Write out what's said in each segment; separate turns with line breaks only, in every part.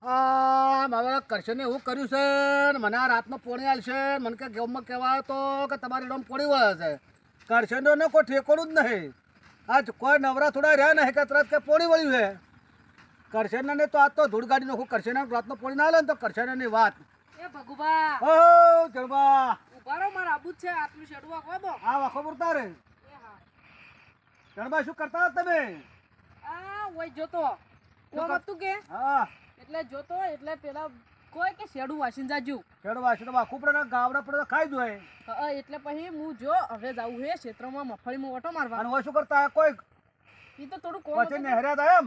મારા કરશને એવું કર્યું છે ને મને આ રાતનો પોણી આલશે મને કે ગામમાં કહેવાય તો કે તમારી ડોમ પોણી વળે છે કરશનનો કોઈ ઠેકોનું જ નહીં આજ કોઈ નવરા થોડા રહ્યા નહીં કે તરત કે પોણી વળ્યું છે કરશનને તો આજ તો ધૂળ ગાડી નાખું કરશન રાતનો પોણી ના લે ને તો કરશનની વાત
એ ભગુબા
ઓ જળબા
ઉભારો માર આબુ છે આટલું શેડવા કહો દો
આ વાખો પડતા રે
એ હા
જળબા શું કરતા હતા તમે
આ ઓય જોતો કોમ હતું કે
હા
એટલે જોતો એટલે પેલા કોઈ કે શેડું વાસીને જાજુ
જળબા શું વાખું પડે ગાવડા પડે તો ખાઈ જોઈએ
એટલે પછી હું જો હવે જાવું હે ક્ષેત્રમાં મફળીમાં ઓટો મારવા
અને શું કરતા કોઈ
ઈ તો થોડું કોમ
પછી નહેર્યા હતા એમ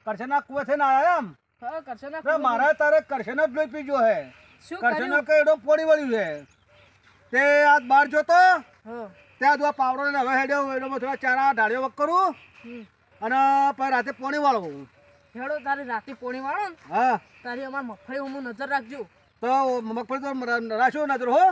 કરશનના કુવેથી ના આયા એમ
કરશે
તો મારા તારે કરશન જ લોહી પીજો હે
શું
કરશન
કર્યું
કે એડો પોડી વળ્યું છે તે આજ બહાર જોતો
હા
ત્યાં દુઆ પાવડો ને હવે હેડ્યો એડોમાં થોડા ચારા ઢાળ્યો વક કરું અને પછી રાતે પોણી વાળવું
હેડો તારી રાતે પોણી વાળો ને
હા
તારી અમાર મફળી હું નજર રાખજો
તો મગફળી તો રાશો નજર હો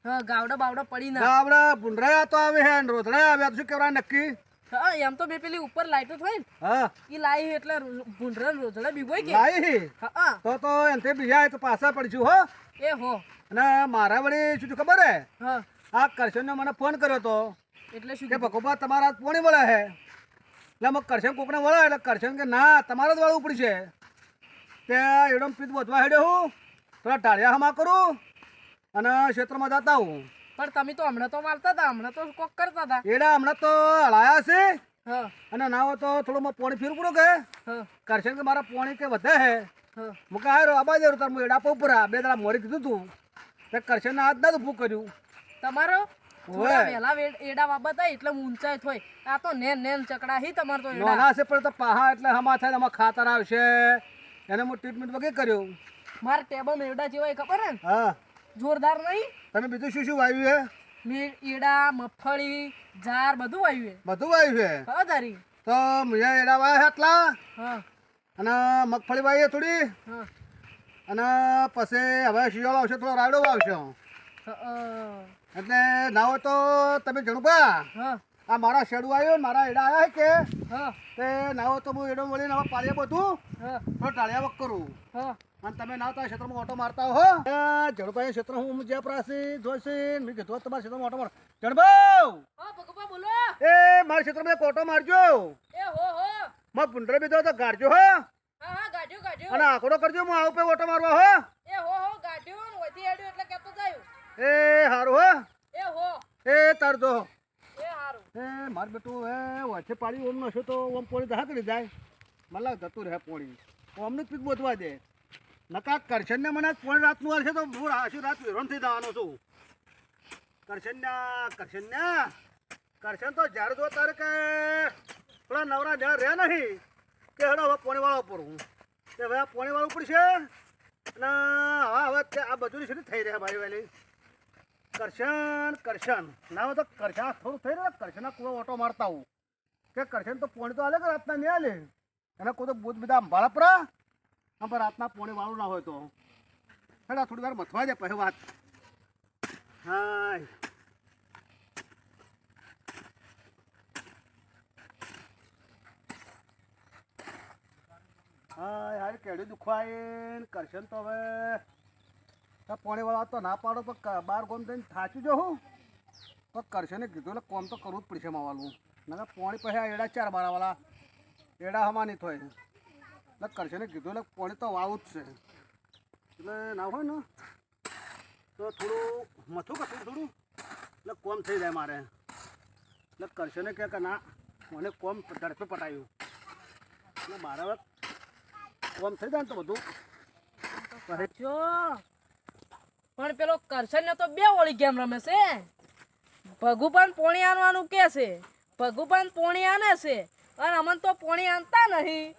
હા ગાવડા બાવડા પડી ના
આપડે ભૂંડરાયા તો આવે હે ને રોતડાયા આવ્યા તો શું કહેવાય નક્કી
હા એમ તો બે પેલી ઉપર લાઈટો થઈ ને
હા
ઈ લાઈ એટલે ભૂંડરા રોજડા બીગોય કે
લાઈ
હા
તો એનથી બીજા તો પાછા પડશું હો
એ હો
અને મારા વળી શું ખબર હે
હા
આ કરશનને મને ફોન કર્યો તો
એટલે શું
કે ભગોબા તમારા પોણી વળે હે એટલે અમે કરશન કોકને વળે એટલે કરશન કે ના તમારે જ વાળવું પડશે ત્યાં એડમ પીત વધવા હેડ્યો હું થોડા ટાળિયા હમા કરું અને ક્ષેત્રમાં જતા હું
પણ તમે તો હમણાં તો મારતા હતા હમણાં તો કોક કરતા હતા
એડા હમણાં તો હલાયા છે
હા
અને ના હોય તો થોડું મેં પોણી ફેરવું પડો કે
હા
કરશન કે મારા પોણી કે વધે હે
હા
મુકે હારો આબાજ તાર હું એડા ઉપર બે દાડા મોડી કીધું તું તે કરશન આજ ના ઊભું કર્યું
તમારો થોડા વહેલા એડા બાબત થાય એટલે ઊંચાઈ થોય આ તો નેન ચકડા હી તમાર તો એડા
નાના છે પણ તો પાહા એટલે હમા થાય એમાં ખાતર આવશે એને હું ટ્રીટમેન્ટ વગેરે કર્યું
માર ટેબલ એડા જેવા ખબર હે ને?
હા
જોરદાર નહીં
તમે બીજું શું શું વાવ્યું છે
મીર એડા મગફળી જાર બધું આવ્યું
બધું વાવ્યું છે
હે હા તારી
તો મેં એડા વાયા એટલા
હા
અને મગફળી વાવીએ થોડી
હા
અને પછી હવે શિયાળો આવશે થોડો રાયડો વાવશે એટલે ના હોય તો તમે જણુબા
હા
આ મારા શેડું આવ્યો ને મારા એડા આવ્યા કે
હા
તે ના હોય તો હું એડો વળીને હવે પાડીએ બધું
હા
થોડો ટાળિયા વક કરું
હા
અને તમે ના તો આ ક્ષેત્રમાં ઓટો મારતા હો જણભાઈ ક્ષેત્ર હું જયપ્રાસી જોઈશી મેં કીધું તમારા ક્ષેત્રમાં ઓટો માર જણભાઈ
હા ભગવા બોલો
એ મારા ક્ષેત્રમાં એક ઓટો મારજો
એ હો
મારે પુંડરે બીધો તો ગાડજો હો
હા હા ગાડ્યો
અને આંકડો કરજો હું આવું પે ઓટો મારવા હો
એ હો ગાડ્યો ને વધી હેડ્યો એટલે કેતો જાયું
એ હારું હો
એ હો
એ તરજો
એ હારું
એ મારું બેટું એ વચ્ચે પાડી ઓમ નશો તો ઓમ પોણી હાકડી જાય મને જતું રહે પોણી ઓમનું જ પીક બોધવા દે નકા કરશનને મને પોણી રાતનું હશે તો હું આશી રાત વિરોન થઈ જવાનો છું કરશન તો જ્યારે જો તારે કે થોડા નવરા જ્યાં રહે નહીં કે હેડો હવે પોણી વાળો ઉપર હું કે હવે આ પોણી વાળું પડશે અને હવે આ બધું શું થઈ રહ્યા ભાઈ વહેલી કરશન ના હોય તો કરશન થોડું થઈ રહ્યું કરશનના કુવા ઓટો મારતા હું કે કરશન તો પોણી તો હાલે કે રાતના નહીં હાલે એના કોઈ તો બુધ બધા અંબાળા પરા આમ પણ રાતના પોણી વાળું ના હોય તો હેડા થોડી વાર મથવા દે પછી વાત હાય હા યાર કેડી દુખવાય કરશન તો હવે પોણી વાળા તો ના પાડો તો બાર ગોમ થઈને થાચી જો હું તો કરશને કીધું એટલે કોમ તો કરવું જ પડશે માવાલું ના પોણી પછી આ એડા ચાર બારાવાળા એડા હમા નહીં થાય એટલે કરશને કીધું એટલે પોણી તો વાવું જ છે એટલે ના હોય ને તો થોડું મથું કે થોડું એટલે કોમ થઈ જાય મારે એટલે કરશને કે ના મને કોમ ઝડપે પટાયું એટલે મારે હવે કોમ થઈ જાય ને તો બધું
જો પણ પેલો કરશન ને તો બે ઓળી ગેમ રમે છે ભગુપાન પોણી આનવાનું કે છે ભગુપાન પોણી આને છે અને અમન તો પોણી આનતા નહીં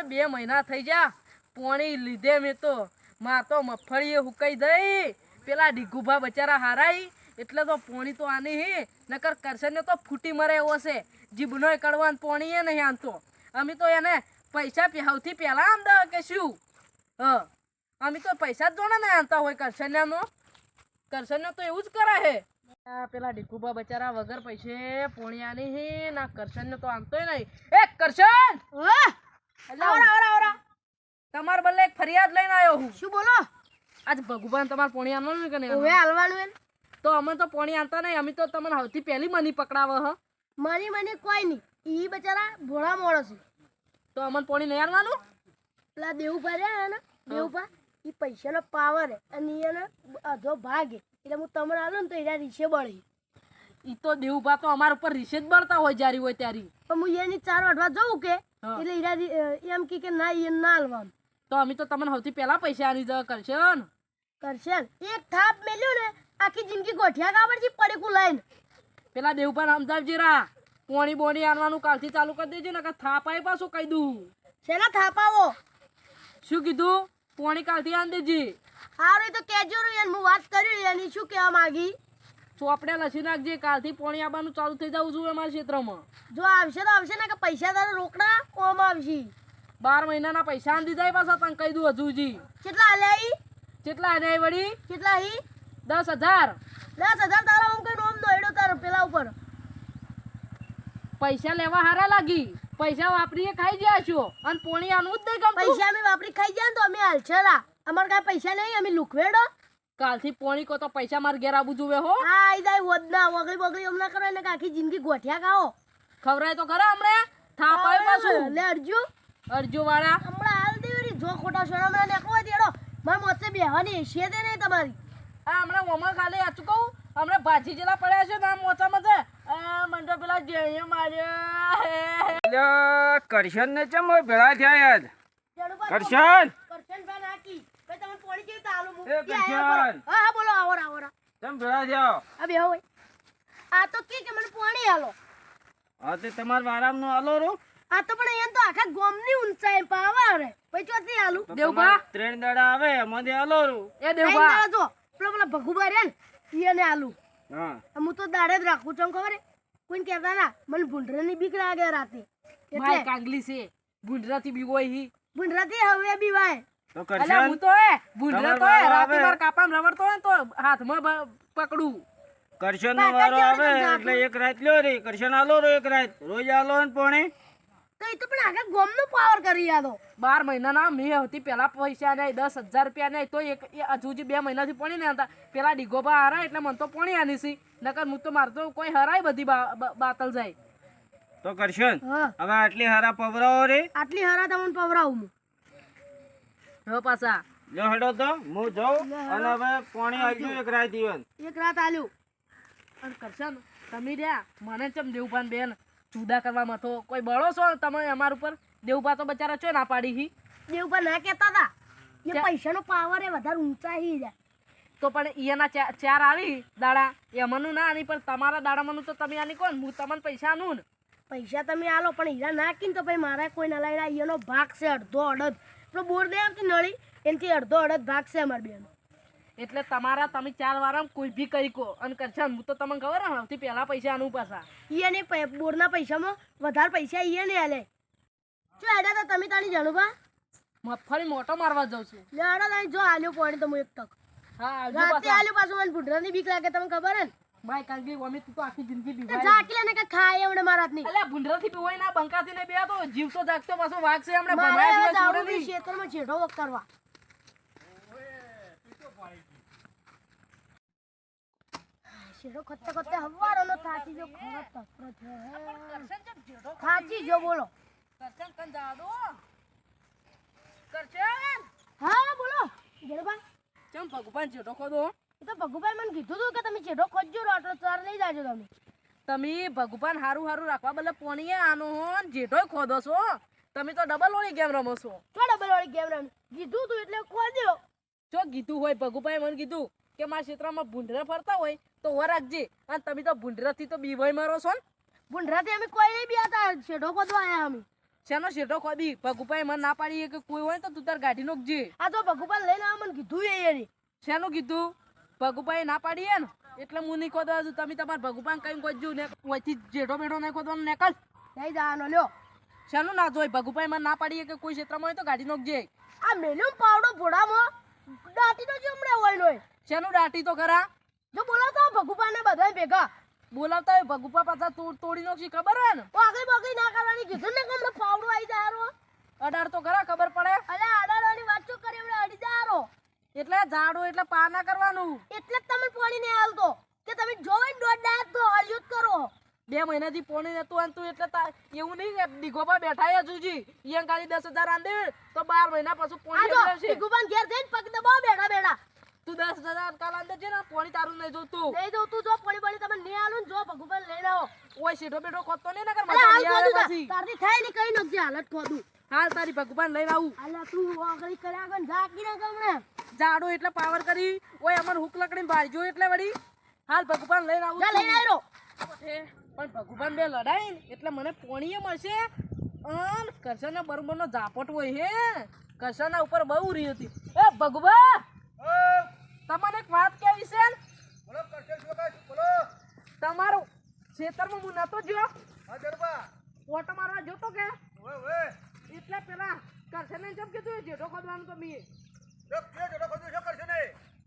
2 મહિના થઈ જા પોણી લીધે મેં તો માં તો મફળીએ હુકાઈ દઈ પેલા ડીગુભા બચારા હારાઈ એટલે તો પોણી તો આની હી નકર કરશન ને તો ફૂટી મરે એવો છે જીભનોય કડવાન પોણી એ નહીં આનતો અમે તો એને પૈસા સૌથી પહેલા આંદા કે શું અમે તો પૈસા જ જોડે ને આનતા હોય કરશન્યા તો એવું જ કરે હે પેલા ડીકુબા બચારા વગર પૈસે પોણિયાની હી ના કરશન ને તો આનતોય નહીં એ કરશન તમાર બદલે એક ફરિયાદ લઈને આવ્યો હું.
શું બોલો?
આજ ભગવાન તમાર પોણી આનવાનું કે નહીં
હવે
આનવાનું?
હાલવાનું એમ?
તો અમે તો પોણી આનતા નહીં, અમે તો તમને સૌથી પહેલી મની પકડાવે હ.
મને કોઈ નહીં. ઈ બચારા ભોળા માણસ છે.
તો અમને પોણી નહીં આનવાનું?
પેલા દેવુભા રહ્યા ને દેવુભા, ઈ પૈસાનો પાવર હે અને ઈ એને અધો ભાગ હે. એટલે હું તમને આલું ને તો એના રીસે બળી.
ઈ તો દેવભા તો અમાર ઉપર રીસે જ બળતા હોય જ્યારે હોય ત્યારે.
પણ હું એની ચાર વાટવા જવું કે
હા.
એટલે ઈરા એમ કે ના એ ના હાલવાનું
તો અમે તો તમને સૌથી પહેલા પૈસા આની જવા કરશે ને.
કરશે ને. એક થાપ મેલ્યું ને આખી જિંદગી ગોઠિયા કાપડ છે પડેકું લઈને.
પેલા દેવભા સમજાવજે રા, પોણી બોણી આનવાનું કાલથી ચાલુ કરી દેજે ને, કે થાપ આઈ પાછું કહી દઉં.
શેના થાપાવો?
શું કીધું? પોણી કાલથી આન દેજે.
હારું તો કેજો રે હું વાત કર્યું એની શું કહેવા માંગી.
ચોપડે લસી નાખજે, કાલથી પોણી આવવાનું ચાલુ થઈ જવું જોઈએ અમારા ક્ષેત્રમાં.
જો આવશે તો આવશે ને કે પૈસા તારે રોકડા કોમ આવશે.
12 મહિનાના પૈસા આન દીધા પાછા તને કહી દઉં હજુજી.
કેટલા આલ્યા ઈ?
કેટલા આને વળી?
કેટલા ઈ?
10,000.
10,000 તારા આમ કઈ નોમ દોડ્યો તારો પેલા ઉપર.
પૈસા લેવા હારા લાગી, પૈસા વાપરીએ ખાઈ ગયા છો અને પોણી આનું જ નહીં ગમતું.
પૈસા અમે વાપરી ખાઈ જાય ને તો અમે હાલછેડા. અમારે કાંઈ પૈસા નહીં, અમે લુખવેડો.
કાલથી પોણી કો તો પૈસા મારે ઘેર આવું જોવે હો.
હા આઈ જાય વધના વગડી બગડી હમણાં કરો ને કે આખી જિંદગી ગોઠિયા ખાઓ.
ખવરાય તો ખરા હમણાં થાપ આવ્યો પાછું
લે અરજુ
અરજુ વાળા.
હમણાં હાલ દેવી જો ખોટા સોના હમણાં નેકો દેડો. મારે મોતે બેહવાની હેસિયત એ નહીં તમારી.
આ હમણાં ઓમાં ખાલી આચું કહું, હમણાં ભાજી જેલા પડ્યા છે ને આ મોચામાં છે. મને તો પેલા જેણીએ માર્યા.
કરશન ને ચમ ભેળા થયા યાર.
જણુભા,
કરશન
કરશનભાઈ નાખી. ભાઈ તમે પોણી કેવી રીતે આલું હું?
એ
ઈ આયા
કરશન.
બોલો. હા હા બોલો આવો.
ચમ ભેળા થયા.
આ બેહો ભાઈ. આ તો કે મને પોણી આલો.
હા તે તમાર વારામ નું આલો રો.
આ તો પણ અહીંયા તો આખા ગોમની ઊંચાઈ પાવા રે. ભાઈ ચોથી આલુ.
દેવભા.
3 દાડા આવે એમાંથી આલો રો.
એ દેવભા,
જો પેલા ભગુભા રે ને ઈ એને આલુ.
હા
હું તો દાડે જ રાખું છું ખબર હે? કોઈને કહેતા ના મને ભૂંડરાની બીક લાગે રાતે.
ભાઈ
એટલે
કાંગલી છે, ભૂંડરાથી બીવોય હી.
ભૂંડરાથી હવે બીવાય.
તો
અલ્યા હું
કરશન
તો ભૂંડરા તો
તમારો
રાતે
આવે.
માર કાપામાં રવડતો હોય ને તો હાથમાં પકડું.
કરશન નો વારો આવે એટલે એક રાત લ્યો રે. કરશન આલો રો એક રાત. રોજ આલો ને પોણે.
તો એ તો પણ આખા ગોમનો પાવર કરી આ તો.
12 મહિનાના મેં હતી પેલા પૈસા નહીં, 10,000 રૂપિયા નહીં, તો એક હજુ 2 મહિનાથી પોણી નહીં હતા. પેલા ડીગોબા હારા એટલે મને તો પોણી આની સી, નકર હું તો મારતો કોઈ હરાય બધી બાતલ જાય.
તો કરશન
હા
હવે આટલી હારા પવરાવો રે.
આટલી હરા તમને પવરાવું હું.
હવે પાછા
લ્યો હેડો તો હું જાઉં અને હવે પોણી આવજો એક રાત દિવસ.
એક રાત આલ્યું.
અને કરશન તમે રહ્યા મને ચમ દેવભાન બેન જુદા કરવામાં તો કોઈ બળો છો તમે અમાર ઉપર? દેવભા તો બચારા ચો ના પાડી હી.
દેવભા ના કહેતા હતા એ
ચા-
પૈસાનો પાવર એ વધારે ઊંચાઈ જાય.
તો પણ એના ચાર આવી દાડા એમાંનું ના આની, પણ તમારા દાડામાંનું તો તમે આની કોણ? હું તમને પૈસા આનું ને.
પૈસા તમે આલો પણ હીરા નાખીને તો ભાઈ મારા કોઈ ના લઈને એનો ભાગ છે અડધો અડધ. પેલો બોર દે આવતી નળી એનાથી અડધો અડધ ભાગ છે અમારી બેનો.
એટલે તમારા તમે 4 વારમાં કોઈ બી કરી કો અને કરશન હું તો તમને ખબર હે સૌથી પહેલા પૈસા આનું પાછા.
એને બોરના પૈસામાં વધારે પૈસા એને આલે. જો હેડા તો તમે તારી જાણુભા
મગફળી મોટો મારવા જાઉં છું.
લે હેડા તારી જો આલ્યો પોણી તો હું એક તક
હા આવજો
રાતે
પાછા.
આલ્યું પાછું મને ભૂંડરાની બીક લાગે તમને ખબર હે ને?
ભાઈ કાંગી અમે તું તો આખી જિંદગી
તો
બીવાય.
ઝાકી લે ને કે ખાય એવડે મારા હાથની.
અલ્યા ભૂંડરાથી પીવાય ના બંકાથી ને બે તો જીવતો જાગતો પાછો વાઘ છે હમણાં
મારે
ભમાયા
હવે
સિવાય છોડે
જાવું
નહીં.
ખેતરમાં છેડો કરવા. શેરો ખોતે ખોતે હવારોનો થાચી જો ખરો તકરો થયો. થાચી જો બોલો.
કરશન કન જા દો. કરશન
હા બોલો જણબા.
ચમ ભગવાન જેઠો ખોદો.
એ તો ભગુભાઈ મને કીધું હતું કે તમે છેડો ખોજજો રોટલો ચાર લઈ જાજો તમે.
તમે ભગવાન હારું હારું રાખવા બદલે પોણીએ આનો હો ને જેઠોય ખોદો છો. તમે તો ડબલ ઓળી ગેમ રમો છો.
ચો ડબલ વાળી ગેમ રમી કીધું તું એટલે ખોદ્યો.
જો કીધું હોય ભગુભાઈ મને કીધું કે મારા ક્ષેત્રમાં ભૂંડરા ફરતા હોય તો ઓ રાખજે, અને તમે તો ભૂંડરાથી તો બીવાય મારો છો ને.
ભૂંડરાથી અમે કોઈ નહીં બિયાતા છેડો ખોદવા આયા અમે.
શેનો શેઠો ખોદી? ભગુભાઈ મને ના પાડી કે કોઈ હોય તો તું તાર ગાડી નોખજે.
આ તો ભગુભાઈ લઈને આવા મને કીધું એની.
શેનું કીધું? ભગુભાઈ ના પાડી હે ને એટલે હું નહીં ખોદવા દઉં. તમે તમારા ભગુભાઈ કઈ ખોદજો ને ઓયથી જેઠો બેઠો નહીં ખોદવાનો નીકળ.
નહીં જવાનો લ્યો.
શેનું ના જોઈ? ભગુભાઈ મને ના પાડી કે કોઈ ક્ષેત્રમાં હોય તો ગાડી નોખજે.
આ મેલ્યું પાવડો ભોડામાં દાટી તો જમણે હોય નોય.
શેનું દાટી તો ખરા?
જો બોલાવતા ભગુભાઈને બધા ભેગા
બોલાવતા હોય ભગુપા પાછા તોડી નોખી ખબર હે ને?
આગળ બગડી ના કરવાની કીધું ને કે હમણાં પાવડો આવી જાય હારો.
અડાડ તો ખરા ખબર પડે.
અલ્યા આડા
ઝાડો એટલે પા ના કરવાનું.
એટલે જ તમે પાણી નહીં હાલતો કે તમે જોવે ને દોઢ દાંત તો હળિયું જ કરો.
2 મહિનાથી પોણી નતું આનતું એટલે એવું નહીં કે ડીગોબા બેઠા છે હજુજી. ઈયન ખાલી 10,000 આન દે તો 12 મહિના પછી પોણી
આ જો
આવશે.
ભીખુભાઈ ઘેર જઈને પગ દબાવો બેઠા બેઠા.
તું 10,000 કાલ આન દેજે ને પોણી તારું નહીં જોતું.
નહીં જો તું જો પાણી પાણી તમે નહીં હાલું ને જો ભીખુભાઈ લઈને આવો.
ઓય સીધો બેઠો ખોદતો નહીં નકર
અરે
મજા
હાલ
નહીં આવે
ખોદું
પછી.
તારથી થાય ને કઈ નખજે હાલત ખોદું.
હાલ તારી ભગવાન લઈને આવું.
અલ્યા તું આગળ કર્યા આગળ ઝાકી ના ગમણે.
ઝાડો એટલે પાવર કરી ઓય અમર હુક લકડીને ભાળજો એટલે વળી હાલ ભગવાન લઈને આવું
જા લઈને આવ્યો.
પણ ભગવાન બે લડાય ને એટલે મને પોણીએ મળશે અન કરશનના બરોબરનો ઝાપટ હોય હે કરશનના ઉપર બહુ રહી હતી. એ ભગવા તમને એક વાત કેવી છે ને?
બોલો કરશન શું કહે બોલો.
તમારું ખેતરમાં હું નતો જો
હા જરબા.
ઓટો મારવા જોતો કે
ઓય
એટલે પેલા કરશને જેમ કીધું જેઠો ખોદવાનું તો મી
જો કે જોડો ખોદું શું કરશે ને.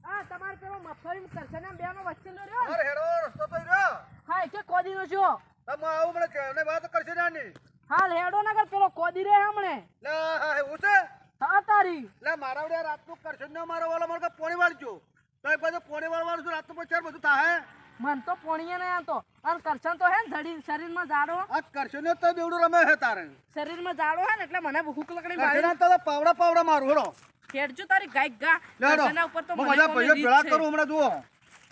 હા તમારે પેલો મફરી કરશને બેનો વચ્ચે નો રહ્યો
અરે હેડો રસ્તો તો રહ્યો.
હા કે કોદીનો છો
તમે આવું મને કે ને વાત કરશે નાની.
હાલ હેડો નગર પેલો કોદી રે હમણે
લે હા એવું છે.
હા તારી
લે મારા વડે રાતનું કરશન ને મારો વાળો મને પોણી વાળજો તો એક બાજુ પોણી વાળવાનું છું રાતનું પછી બધું થાય.
મન તો પોણીએ નહીં આતો અને કરશન તો હે ને ધડી શરીરમાં જાડો
આ કરશન ને તો બેવડું રમે છે તારે.
શરીરમાં જાડો હે ને એટલે મને ભૂખ લકડી
કરશન તો પાવડા પાવડા મારું હેડો.
ખેડજો તારી ગાય ગા
લેડો
કરશનના ઉપર તો
હું
મને
બધા
કોની
ભાઈઓ
રીત
ભેળા
છે.
કરું હમણાં જુઓ.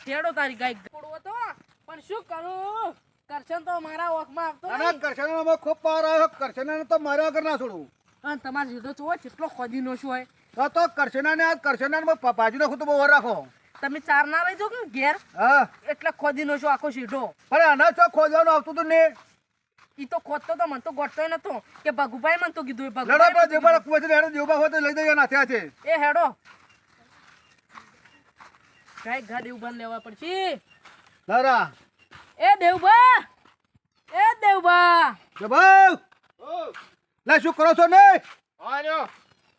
ખેડો તારી ગાય પડવો તો પણ શું કરું કરશન તો મારા ઓખમાં આવતો
અને
નહીં.
કરશન ને ખૂબ પાર આવ્યો. કરશન ને તો માર્યા વગર ના છોડું.
અને તમારે જીધો છો કેટલો ખોદીનો શું હોય
તો કરશન ને આ કરશન ને બાજુ નાખું તો બહુ વાર રાખો.
તમે ચાર ના લઈ જાઓ કે ઘેર
હા
એટલે ખોદીનો શું આખો સીધો
પણ આના છો ખોદવાનું આવતું તું ને.
ઈ તો ખોદતો તો મને તો ગોઠતો નતો કે ભગુભાઈ મને તો કીધું એ
લડો
ભગુભાઈ
પણ દેવબા કુવાથી હેડો દેવબા હોય તો લઈ જઈએ નાથે છે.
એ હેડો ગાય ગા દેવબા લેવા પડશે.
લરા
એ દેવબા
દેવબા લે શું કરો છો ને.
આજો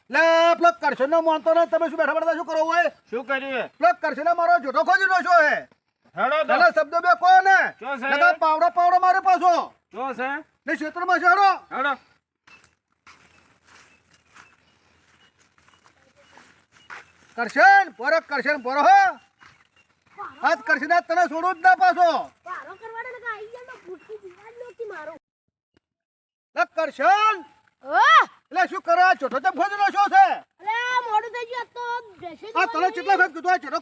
લે પેલો કરશન નો માનતો ને તમે શું બેઠા બેઠા શું કરો હોય.
શું કર્યું
પેલો કરશન મારો જોટો ખોજી નો છો હે.
હેડો તો
પેલા શબ્દ બે કહો ને.
શું છે?
નકર પાવડો પાવડો મારે પાછો
શું છે
ને ક્ષેત્રમાં છે હેડો.
હેડો
કરશન પોરો હો આજ કરશન તને છોડું જ ના પાછો.
પારો કરવાને ને આઈ ગયા ને ભૂખી દીવાજ નોતી મારો.
લે કરશન
ઓ
એટલે શું કરે આ છોટો ચમ ખોદનો શું છે.
અરે મોડું થઈ ગયું તો બેસી
આ તને કેટલા વખત કીધું આ છોટો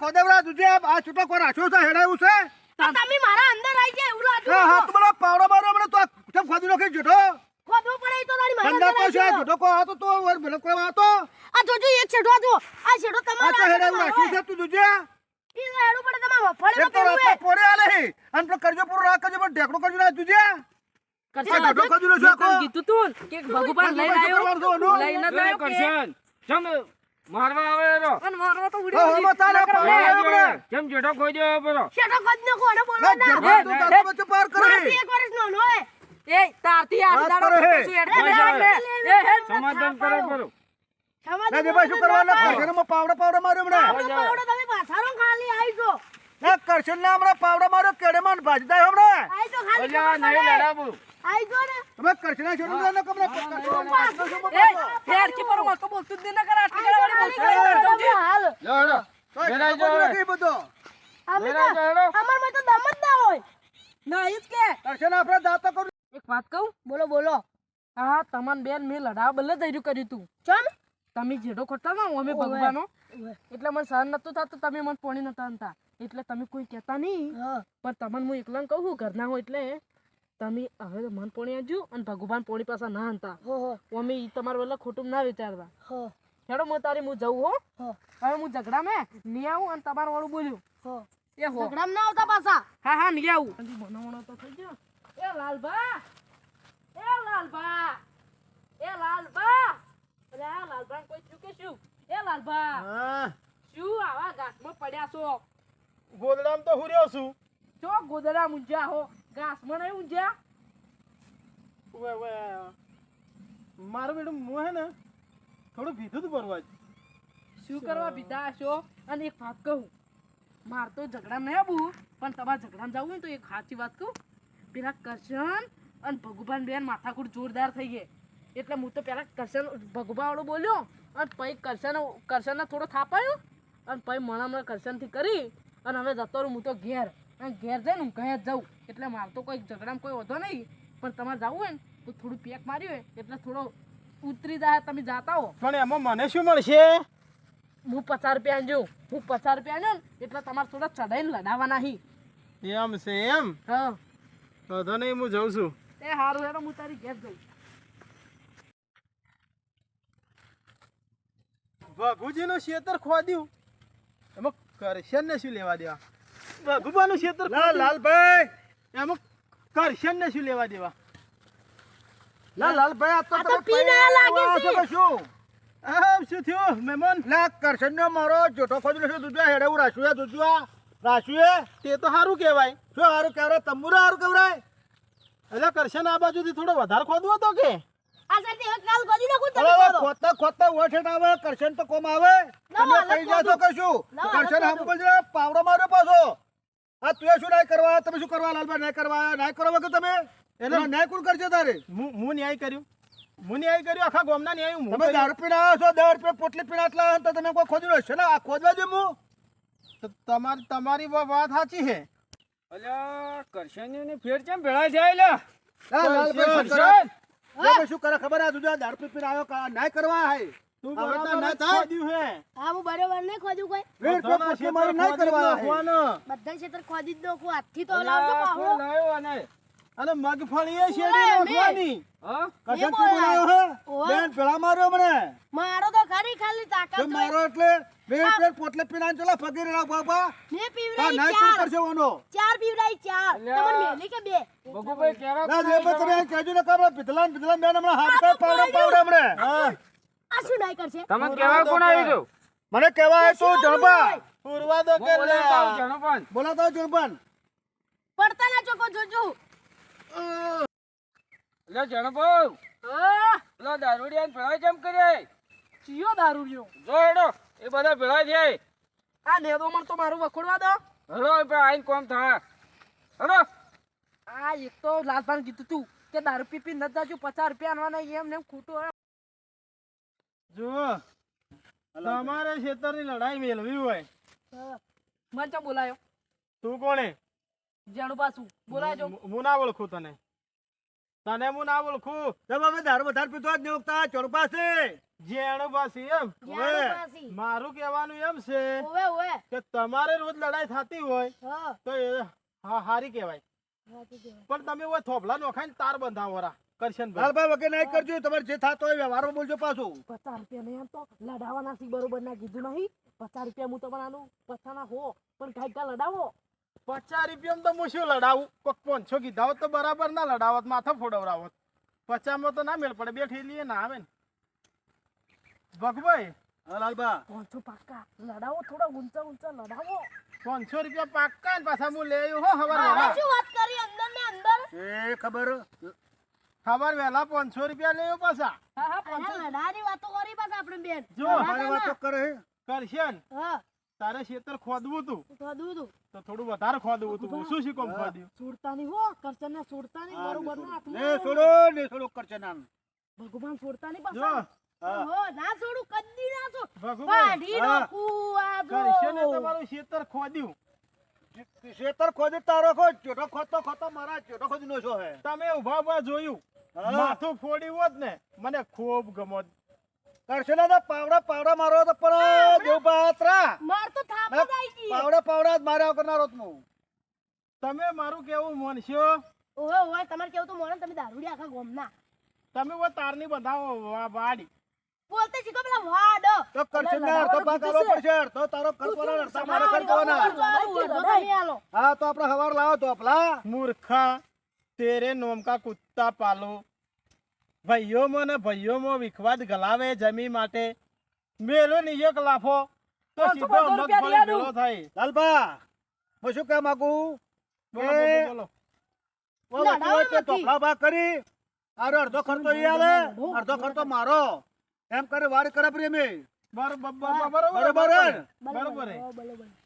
ખોદેવડા તુજે આ છોટો કોઈ રાખ્યો છે હેડાયું છે.
તમે મારા અંદર આવી ગયા એવું
એ
લાગ્યું.
હાથ મને પાવડો મારો મને તો ચમ ખોદી નાખી જોટો.
ખોદવું પડે તો તારી મારા
બંદા
અંદર
તો
આવી
છે
ગયો.
જોટો કો આતો તો વર ભલે કોઈ આતો
આ જોજો એક છેડો જો આ છેડો
આ તો
તમારા
હેડાયું રાખ્યું છે તું તુજે.
ઈ હેડું પડે તમારા મફળીમાં
એક તો
પહેરવું
રાતના
હે.
પોરે આલે હે અને પેલો કરજો પૂરો રાખ કરજો પણ ઢેકડો કરજો ના તુજે.
કરશન
આ જોટો ખોદી નો છે આખો.
કીધું તું કે ભગુભાઈ લઈને આવ્યો લઈને જ આવ્યો કે
કરશન ચમ મારવા આવે રો
અને મારવા તો
હા,
ઉડ્યો
હા, તારા
નકર
પાવડો
લે.
હમણાં.
ચમ જેઠો ખોઈ દેવો પરો
છેડો ખોદ ને કોને બોલો
લે
ના
જરબા તું તારા વચ્ચે પાર કરે.
મારાથી એક વર્ષ નાનો હે.
એ તારથી આ
વાત
દાડો
કરે હે.
કશું હેડ કરે આપણે. એ હેડ
સમાધાન કરો પરો
સમાજ
ના દેવા શું કરવાનું કરશનમાં પાવડો પાવડો માર્યો હમણાં.
પાવડો તમે પાછારો ખાલી આવી જો.
ના કરશન ને હમણાં પાવડો માર્યો કેડેમાં ભાજી થાય હમણાં.
આવી તો ખાલી
ઓલા નહીં લડાવું
આવી જો ને.
તમે કરશના છોડી દો ને કમરા
એ હેડ કે પર મત બોલતું જ નહીં નકર આટલી ગળવાળી બોલતો નહીં.
હાલ
હેડો બેરાઈ જાઓ
બધો
અમે
બેરાઈ જાઓ હેડો
અમાર માં તો દમ જ ના હોય.
ના ઈ જ કે
કરશન આપણે દાતા કરું.
એક વાત કહું
બોલો બોલો.
હા તમને બેન મેં લડાવ બલ્લે દઈર્યું કર્યું તું
ચમ
તમે જેડો ખોટા ના અમે ભગવાનો એટલે મને સહન નતું થતું તમે મને પોણી નતા આનતા એટલે તમે કોઈ કહેતા નહીં
હા
પણ તમને હું એકલા કહું ઘરના હો એટલે તમે હવે તો મન પોણી આજો અને ભગવાન પોણી પાછા ના આનતા
હો
અમે ઈ તમારા વેલા ખોટું ના વિચારતા
હો
હેડો હું તારી હું જઉં હો
હો
હવે હું ઝઘડા મેં નહીં આવું અને તમારું વાળું બોલ્યું
હો
એ હો
ઝઘડામાં ના આવતા પાછા.
હા હા નહીં આવું બનાવવાનો તો થઈ ગયો એ લાલભા એ લાલભા એ લાલભા અરે આ લાલભા કોઈ શું કે શું એ લાલભા
હા
શું આવા ઘાસમાં પડ્યા છો
ગોદડામ તો હુર્યો છું.
જો ગોદડા મુંજ્યા હો ઘાસમાં નહીં ઊંઝ્યા
મારું બેટું હું હે ને થોડું ભીધું તું પરવા
શું કરવા પીધા હશો અને એક વાત કહું માર તો ઝઘડા નહીં આવું પણ તમારે ઝઘડામાં જવું હોય તો એક સાચી વાત કહું પેલા કરશન અને ભગુભાન બેન માથાકૂટ જોરદાર થઈ ગઈ એટલે હું તો પેલા કરશન ભગવાવાળો બોલ્યો અને પછી કરશનને થોડો થાપાયો અને પછી મણામણા કરશનથી કરી અને હવે જતો રહું હું તો ઘેર અને ઘેર જઈને હું ઘેર જાઉં એટલે મારે તો કોઈ ઝઘડામાં કોઈ વધો નહીં પણ તમારે જવું હોય ને તો થોડું પેક માર્યું હોય એટલે થોડો ઉતરી જાય તમે જાતા હો.
પણ એમાં મને શું મળશે?
હું 50 રૂપિયા આન્યો હું 50 રૂપિયા આન્યો ને એટલે તમારે થોડા ચડાઈને લડાવવાના હી.
એમ છે એમ?
હા
વાંધો નહીં, હું જઉં છું.
એ સારું હેડો હું તારી ઘેર જઉં.
ભગુજીનું ખેતર ખોદ્યું, એમાં કરશનને શું લેવા દેવા? ભગુબાનું ખેતર ખોદ્યું,
લાલભાઈ
એમાં કરશનને શું લેવા દેવા?
લાલભાઈ આ તો
આ તો
તમે
પીને લાગે
પૈયા
છે.
છો કે શું?
શું થયું મહેમાન?
લે કરશનનો મારો જોટો ખોદી લેશો દૂધવા હેડે હું રાશુએ દૂધવા રાશુએ
તે તો સારું કહેવાય.
શું હારું કહેવાય તંબુરા હારું કહેવાય
એટલે કરશન આ બાજુથી થોડો વધારે ખોદવો હતો કે?
આ સાથે હવે કાલ ગોદી નાખું તમે
હવે
બોલો.
ખોદતા ઓઠેટ આવે કરશન તો કોમ આવે તમે
હાલત
કઈ જાશો કે શું
લાવો,
કરશન
હાલત
હમ બોલજે પાવડો માર્યો પાછો આ તું શું નહીં કરવા તમે શું કરવા લાલભાઈ નહીં કરવા નહીં કરો વગર તમે
એટલે
એટલે નહીં કોણ કરશે તારે
હું ન્યાય કર્યું, આખા ગામના ન્યાય હું
તમે
કર્યું.
દારૂ પીને આવ્યો છો 10 રૂપિયા પોટલી પીને આટલા તો તમે કોઈ ખોદ્યું હશે ને આ ખોદવા દે હું
તો તમારી વાત સાચી છે.
અલ્યા કરશનની ફેર કેમ ભેળા જાય લે?
લાલભાઈ શું કરે? લાલભાઈ શું કરે ખબર આ દૂધા દારૂ પીને આવ્યો નહીં કરવા હાય
તું
આ
બરાબર
બધા ના
જ
થાય.
ખોદ્યું છે.
હા હું બરોબર નહીં ખોદ્યું કોઈ
20 રૂપિયા પોટલી મારી નહીં કરવા હાય.
બધા ક્ષેત્ર ખોદી જ નાખું હાથથી તો
અલ્યા,
લાવજો
કોઈ
પાવડો.
લાવ્યો આને?
અને મગફળી એ શેરડી નાખવાની.
હા?
કરશન
બોલાય.
તું બોલાયો હે
ઓહો.
બેન પેલા માર્યો મને
મારો તો ખરી ખાલી
તો
તાકાત હોય.
મારો એટલે 20 રૂપિયા પોટલી પીને આને ચલા ફકીર રાખ બાપા
મેં
આ
પીવડાઈ
નહીં કોણ
4
કરશે વાનો
4 પીવડાઈ 4
અલ્યા.
તમને મેલી કે 2
ભગુભાઈ કેરા
ના જે પણ તમે કહેજો ને કાબરા પિતલા બેન હમણાં હાથ કઈ પાવડા હમણાં
હા,
આ શું નહીં કરશે
તમે કેવા કોણ આવી ગયો?
મને કહેવાય તો જણબા
પૂરવા દો કે લે.
બોલાતો જણબન
પડતા ના ચોકો જોજો
લે જણભાઈ,
હા
પેલા દારૂડિયાને ભેળા કેમ કરે?
ચિયો દારૂ રહ્યો
જો હેડો એ બધા ભેળા થાય.
આ નેદોમણ તો મારું વખોડવા દો.
હેડો એ આઈને કોમ થાય. હેડો.
આ એક તો લાલભાઈ કીધું તું કે દારૂ પી ન જાજો 50 રૂપિયા આનવાના એમ ને એમ ખોટું હવે.
જુઓ, તમારે ખેતરની લડાઈ મેળવી હોય,
મને ચા બોલાયો
તું કોણે?
જાણું પાછું બોલાજો.
હું ના ઓળખું તને, હું ના ઓળખું.
તમે હવે દારૂ વધારે પીતો જ નહીં ઉગતા ચણબા છે
જેણું પાછી એમ.
જાણો પાછી.
મારું કહેવાનું એમ છે
ઓવે ઓવે
કે તમારે રોજ લડાઈ થતી હોય
હા
તો એ હારી કહેવાય,
સાચું કહેવાય.
પણ તમે ઓય થોભલા નોખાઈને તાર બંધાવો રા કરશન ભાઈ.
લાલભાઈ વગર નહીં કરજો તમારે જે થતો હોય વ્યવહારમાં બોલજો પાછું
50 રૂપિયા નહીં આમ તો લડાવવાના સી બરોબર ના કીધું નહીં 50 રૂપિયા હું તમને આનું પછાના હો પણ કાંઈક કા લડાવો
50 રૂપિયામાં તો હું શું લડાવું? કોક 500 કીધા હોત તો બરાબર ના લડાવત, માથા ફોડવરાવત. 50 માં તો ના મેળ પડે, બે ઠેલીએ ના આવે ને. ભગભાઈ
હા લાલબા
500 પાક્કા લડાવો થોડા ઊંચા ઊંચા લડાવો.
500 રૂપિયા પાક્કા ને પાછા હું લઈ આવ્યો હો હવાર
હવે
વહેલા.
શું વાત કરી અંદર ને અંદર
એ ખબર
હવાર વહેલા 500 રૂપિયા લઈ આવ્યો પાછા.
હા હા
અરે લડાની વાતો કરી પાછા આપણે બેન
જો
અમારી વાતો કરે
કરશન,
હા
તારે ખેતર ખોદવું તું
ખોદવું તું
તો થોડું વધારે ખોદવું તું. ઓછું શી કોમ ખોદ્યું?
છોડતાની હો કરચને છોડતાની બરોબર ના
ને
હાથમાં
છોડો ને છોડો કરશે નામ
ભગવાન છોડતાની
જો
પાછા
ઓહો ના છોડું કદી ના છોડ
ભગુભાઈ,
પાડી નાખું આ
કરશને
જો
તમારું ખેતર ખોદ્યું,
ખેતર ખોદી તારો ખોદ ચોટો ખોદતો મારા ચોટો ખોદી નો છો હે
તમે ઉભા ઉભા જોયું,
હા.
માથું ફોડ્યું હોત ને મને ખૂબ ગમત.
કરશે ના પાવડા મારો તો પણ દેવ પાત્રા
માર તો થાપ જ આવી ગઈ
પાવડા જ માર્યા કરનારો જ હું
તમે મારું કેવું માનશો?
ઓહો ઓહો તમારે કેવું તો મોને તમે દારૂડી આખા ગોમના
તમે ઓ તારની બંધાવો વાડી.
બોલતે શીખો પેલા વાડ
તો કરશે ને અડધો ભાગ આલો પડશે તો તારો કરવાનો અડધા મારે કરવાના હા તો આપણે હવાર લાવો તો આપલા
મૂર્ખા, તેરે નોમ કા કુત્તા પાલો. ભાઈઓ મો વિખવાદ ગલાવે જમી માટે મેલો ની એક લાફો તો
500
સીધો
રૂપિયા
મગફળી
દિયાનું.
ભેળો થાય.
લાલબા હું શું કહેવા માંગુ
બોલો બોલો બોલો.
વચ્ચે વચ્ચે તોફલા ભાગ કરી આરો અડધો ખર્ચો ઈ આલે અડધો ખર્ચો મારો એમ કરે વાડી કરે પ્રેમે
બરોબર
બરોબર હે?
બરોબર હે.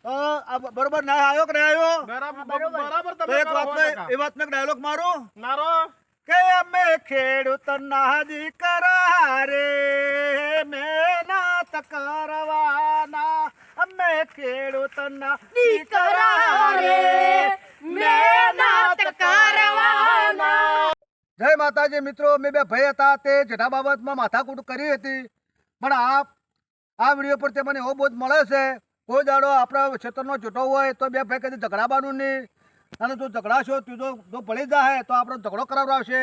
તો આ બરોબર ના આવ્યો કે ના આવ્યો
બરાબર
તો
તમે
એક
કરો
વાત
સો ટકા.
એ વાતનો ડાયલોગ મારો
મારો
કે અમે ખેડૂતના દીકરા રે મહેનત કરવાના અમે ખેડૂતના દીકરા રે મહેનત કરવાના. જય માતાજી મિત્રો, મેં બે ભાઈ હતા તે જેઠા બાબતમાં માથાકૂટ કરી હતી, પણ આ વિડીયો પર તે મને એવો બોધ મળે છે કોઈ દાડો આપણા ક્ષેત્રનો જોટો હોય તો બે ભાઈ કદી ઝઘડાવાનું નહીં, અને જો ઝઘડાશો ત્રીજો જો ભળી જાય તો આપણો ઝઘડો કરાવડાવશે.